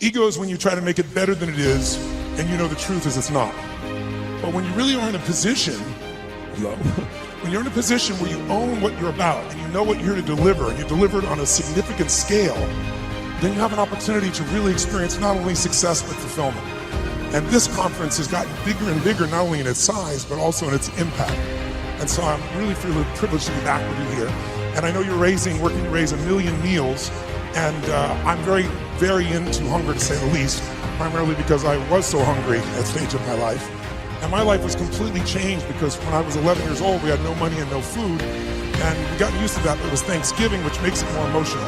Ego is when you try to make it better than it is, and you know the truth is it's not. But when you really are in a position, when you're in a position where you own what you're about, and you know what you're here to deliver, and you deliver it on a significant scale, then you have an opportunity to really experience not only success, but fulfillment. And this conference has gotten bigger and bigger, not only in its size, but also in its impact. And so I'm really feeling privileged to be back with you here. And I know you're working to raise 1 million meals, and I'm very, very into hunger, to say the least, primarily because I was so hungry at that stage of my life. And my life was completely changed because when I was 11 years old, we had no money and no food, and we got used to that. It was Thanksgiving, which makes it more emotional.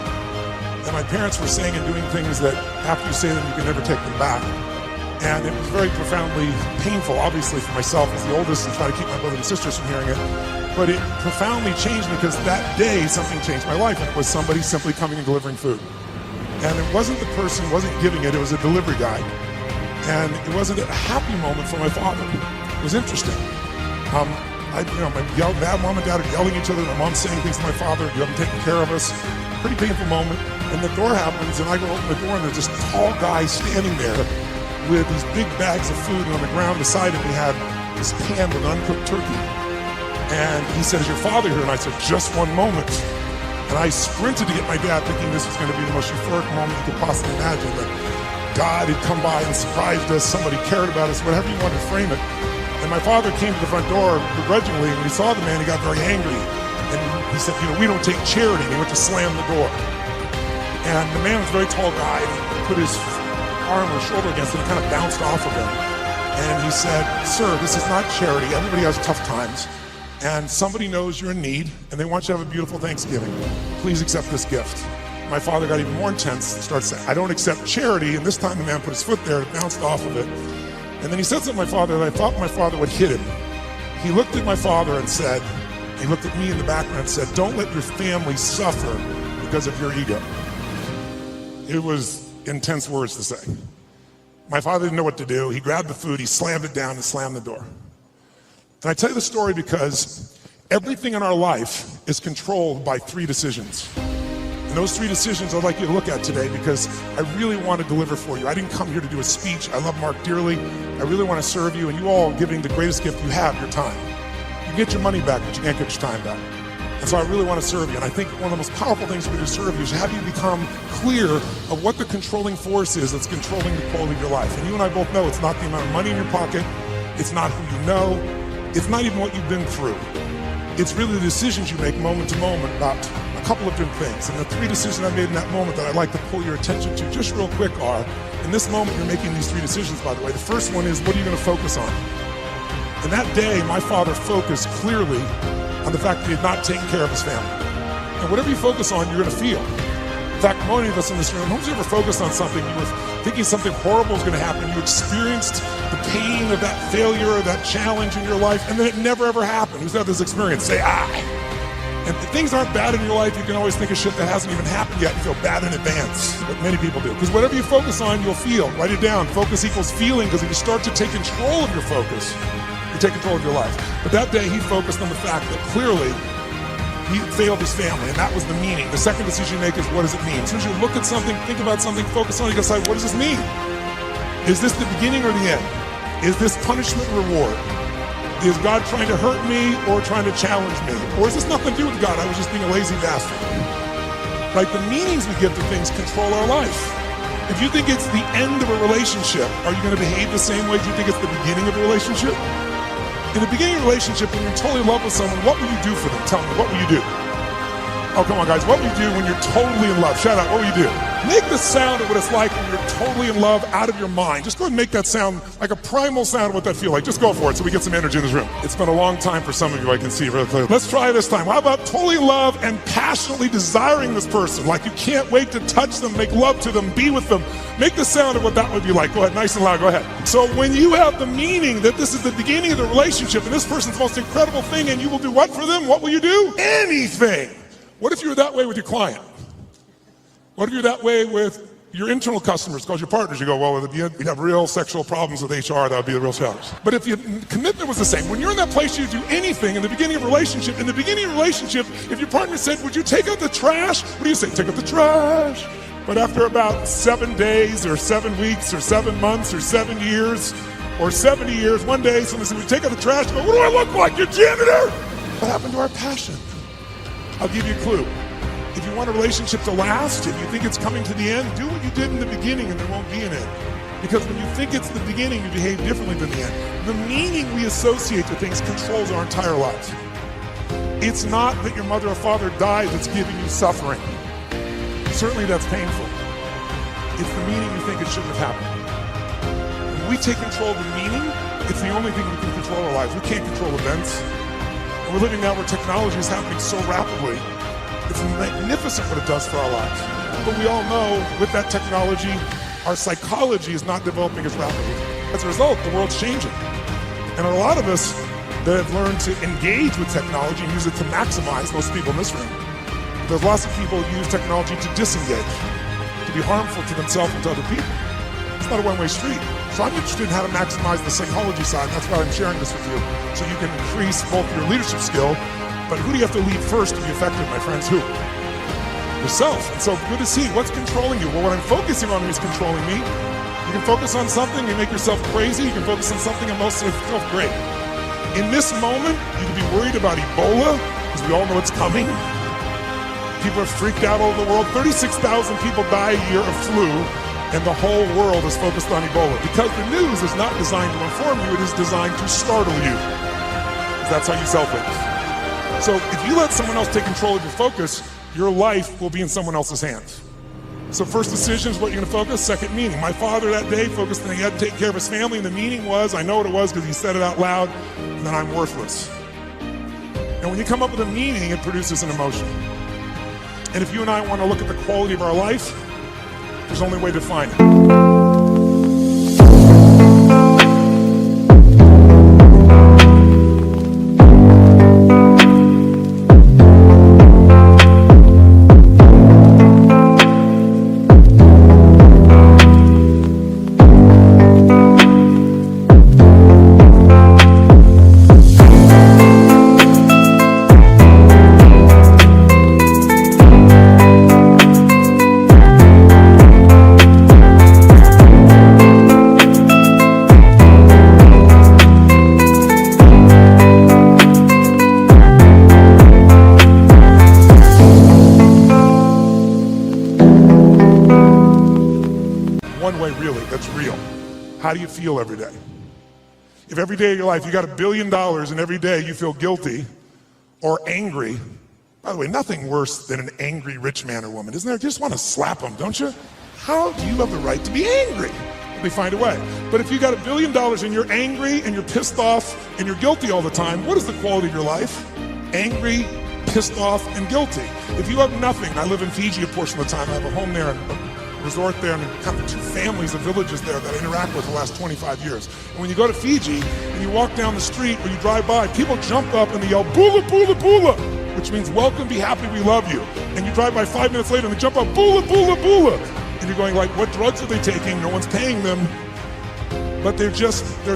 And my parents were saying and doing things that after you say them, you can never take them back. And it was very profoundly painful, obviously, for myself as the oldest and try to keep my brothers and sisters from hearing it. But it profoundly changed me because that day something changed my life, and it was somebody simply coming and delivering food. And it wasn't the person, wasn't giving it, it was a delivery guy. And it wasn't a happy moment for my father. It was interesting. My mom and dad are yelling at each other, my mom's saying things to my father, you haven't taken care of us. Pretty painful moment. And the door happens, and I go open the door, and there's this tall guy standing there with these big bags of food, and on the ground beside him he had this pan with uncooked turkey. And he said, "Is your father here?" And I said, "Just one moment." And I sprinted to get my dad, thinking this was going to be the most euphoric moment you could possibly imagine, that God had come by and surprised us, somebody cared about us, whatever you wanted to frame it. And my father came to the front door begrudgingly, and when he saw the man, he got very angry. And he said, "We don't take charity." And he went to slam the door. And the man was a very tall guy, and he put his arm or shoulder against it and kind of bounced off of him. And he said, "Sir, this is not charity. Everybody has tough times. And somebody knows you're in need, and they want you to have a beautiful Thanksgiving. Please accept this gift." My father got even more intense and started saying, "I don't accept charity." And this time the man put his foot there and bounced off of it. And then he said something to my father that I thought my father would hit him. He looked at my father and said, he looked at me in the background and said, "Don't let your family suffer because of your ego." It was intense words to say. My father didn't know what to do. He grabbed the food, he slammed it down and slammed the door. And I tell you the story because everything in our life is controlled by 3 decisions. And those 3 decisions I'd like you to look at today because I really want to deliver for you. I didn't come here to do a speech. I love Mark dearly. I really want to serve you, and you all giving the greatest gift you have, your time. You can get your money back, but you can't get your time back. And so I really want to serve you. And I think one of the most powerful things we do to serve you is have you become clear of what the controlling force is that's controlling the quality of your life. And you and I both know it's not the amount of money in your pocket. It's not who you know. It's not even what you've been through. It's really the decisions you make moment to moment about a couple of different things. And the 3 decisions I made in that moment that I'd like to pull your attention to just real quick are, in this moment you're making these 3 decisions, by the way. The first one is, what are you going to focus on? And that day, my father focused clearly on the fact that he had not taken care of his family. And whatever you focus on, you're going to feel. In fact, many of us in this room, who's ever focused on something, you were thinking something horrible was going to happen, you experienced the pain of that failure or that challenge in your life, and then it never ever happened. Who's had this experience? Say, "I." And if things aren't bad in your life, you can always think of shit that hasn't even happened yet and feel bad in advance. But many people do. Because whatever you focus on, you'll feel. Write it down. Focus equals feeling, because if you start to take control of your focus, you take control of your life. But that day he focused on the fact that clearly he failed his family, and that was the meaning. The second decision you make is, what does it mean? As soon as you look at something, think about something, focus on it, you decide, what does this mean? Is this the beginning or the end? Is this punishment or reward? Is God trying to hurt me or trying to challenge me? Or is this nothing to do with God? I was just being a lazy bastard. Right? The meanings we give to things control our life. If you think it's the end of a relationship, are you going to behave the same way as you think it's the beginning of a relationship? In the beginning of a relationship, when you're totally in love with someone, what will you do for them? Tell me, what will you do? Oh, come on, guys. What will you do when you're totally in love? Shout out, what will you do? Make the sound of what it's like when you're totally in love out of your mind. Just go ahead and make that sound like a primal sound of what that feels like. Just go for it so we get some energy in this room. It's been a long time for some of you, I can see really clearly. Let's try this time. How about totally in love and passionately desiring this person? Like you can't wait to touch them, make love to them, be with them. Make the sound of what that would be like. Go ahead, nice and loud, go ahead. So when you have the meaning that this is the beginning of the relationship and this person's the most incredible thing and you will do what for them? What will you do? Anything. What if you're that way with your client? What if you're that way with your internal customers, because your partners, you go, well, if you have real sexual problems with HR, that would be the real challenge. But if your commitment was the same, when you're in that place, you do anything in the beginning of a relationship. In the beginning of a relationship, if your partner said, would you take out the trash? What do you say? Take out the trash. But after about 7 days or 7 weeks or 7 months or 7 years or 70 years, one day someone said, "We take out the trash." I go, "What do I look like, your janitor?" What happened to our passion? I'll give you a clue. If you want a relationship to last, if you think it's coming to the end, do what you did in the beginning and there won't be an end. Because when you think it's the beginning, you behave differently than the end. The meaning we associate to things controls our entire lives. It's not that your mother or father died that's giving you suffering. Certainly that's painful. It's the meaning you think it shouldn't have happened. When we take control of the meaning, it's the only thing we can control our lives. We can't control events. And we're living now where technology is happening so rapidly. It's magnificent what it does for our lives. But we all know with that technology, our psychology is not developing as rapidly. As a result, the world's changing. And a lot of us that have learned to engage with technology and use it to maximize, most people in this room, there's lots of people who use technology to disengage, to be harmful to themselves and to other people. It's not a one-way street. So I'm interested in how to maximize the psychology side, and that's why I'm sharing this with you, so you can increase both your leadership skill, but who do you have to lead first to be effective, my friends? Who? Yourself. And so good to see. What's controlling you? Well, what I'm focusing on is controlling me. You can focus on something and make yourself crazy. You can focus on something and make yourself great. In this moment, you can be worried about Ebola, because we all know it's coming. People are freaked out all over the world. 36,000 people die a year of flu, and the whole world is focused on Ebola. Because the news is not designed to inform you, it is designed to startle you. Because that's how you sell things. So if you let someone else take control of your focus, your life will be in someone else's hands. So first decision is what you're going to focus. Second, meaning. My father that day focused on he had to take care of his family, and the meaning was, I know what it was because he said it out loud, that I'm worthless. And when you come up with a meaning, it produces an emotion. And if you and I want to look at the quality of our life, there's only a way to define it. One way really, that's real. How do you feel every day? If every day of your life you got $1 billion and every day you feel guilty or angry, by the way, nothing worse than an angry rich man or woman, isn't there? You just want to slap them, don't you? How do you have the right to be angry? They find a way. But if you got $1 billion and you're angry and you're pissed off and you're guilty all the time, what is the quality of your life? Angry, pissed off, and guilty. If you have nothing, I live in Fiji a portion of the time, I have a home there, resort there, and kind of 2 families of villages there that I interact with the last 25 years. And when you go to Fiji and you walk down the street or you drive by, people jump up and they yell, "Bula, bula, bula," which means welcome, be happy, we love you. And you drive by 5 minutes later and they jump up, "Bula, bula, bula." And you're going like, what drugs are they taking? No one's paying them. But they're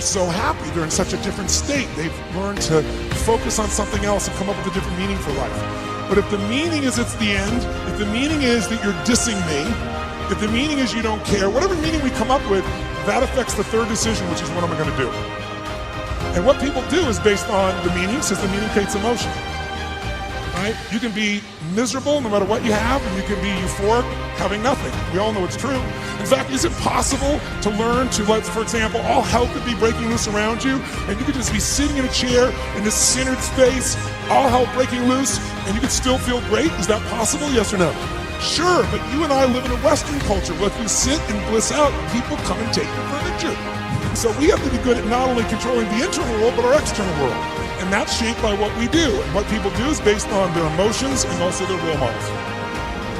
so happy. They're in such a different state. They've learned to focus on something else and come up with a different meaning for life. But if the meaning is it's the end, if the meaning is that you're dissing me, if the meaning is you don't care, whatever meaning we come up with, that affects the third decision, which is what am I going to do? And what people do is based on the meaning, since the meaning creates emotion. Right? You can be miserable no matter what you have, and you can be euphoric having nothing. We all know it's true. In fact, is it possible to learn to let, for example, all hell could be breaking loose around you, and you could just be sitting in a chair in this centered space, all hell breaking loose, and you could still feel great? Is that possible? Yes or no? Sure, but you and I live in a Western culture where if you sit and bliss out, people come and take your furniture. So we have to be good at not only controlling the internal world, but our external world. And that's shaped by what we do. And what people do is based on their emotions and also their role models.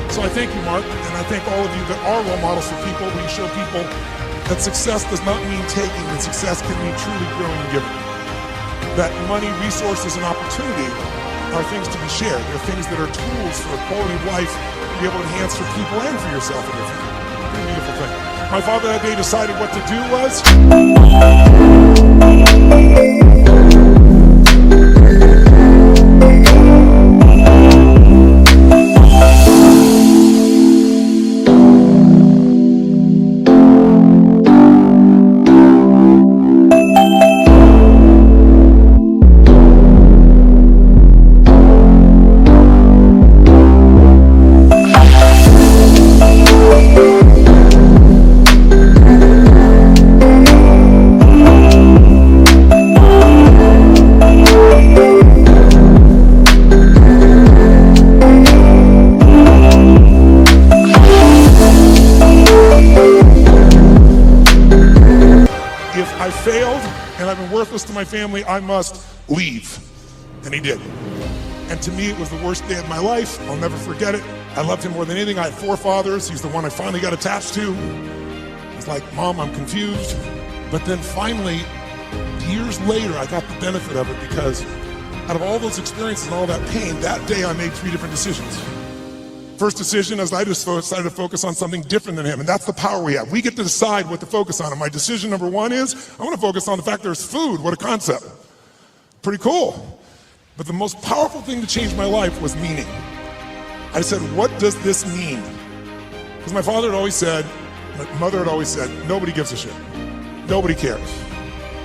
So I thank you, Mark, and I thank all of you that are role models for people. We show people that success does not mean taking, that success can mean truly growing and giving. That money, resources, and opportunity are things to be shared. They're things that are tools for a quality of life to be able to enhance for people and for yourself and your family. Pretty beautiful thing. My father that day decided what to do was family, I must leave. And he did. And to me, it was the worst day of my life. I'll never forget it. I loved him more than anything. I had 4 fathers. He's the one I finally got attached to. He's like, Mom, I'm confused. But then finally, years later, I got the benefit of it because out of all those experiences and all that pain, that day I made 3 different decisions. First decision is I just decided to focus on something different than him, and that's the power we have. We get to decide what to focus on, and my decision number 1 is I want to focus on the fact there's food. What a concept. Pretty cool. But the most powerful thing to change my life was meaning. I said, what does this mean? Because my father had always said, my mother had always said, nobody gives a shit. Nobody cares.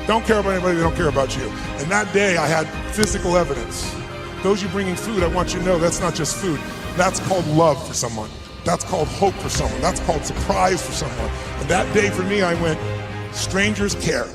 Don't care about anybody, they don't care about you. And that day I had physical evidence. Those you bringing food, I want you to know that's not just food. That's called love for someone. That's called hope for someone. That's called surprise for someone. And that day for me, I went, strangers care.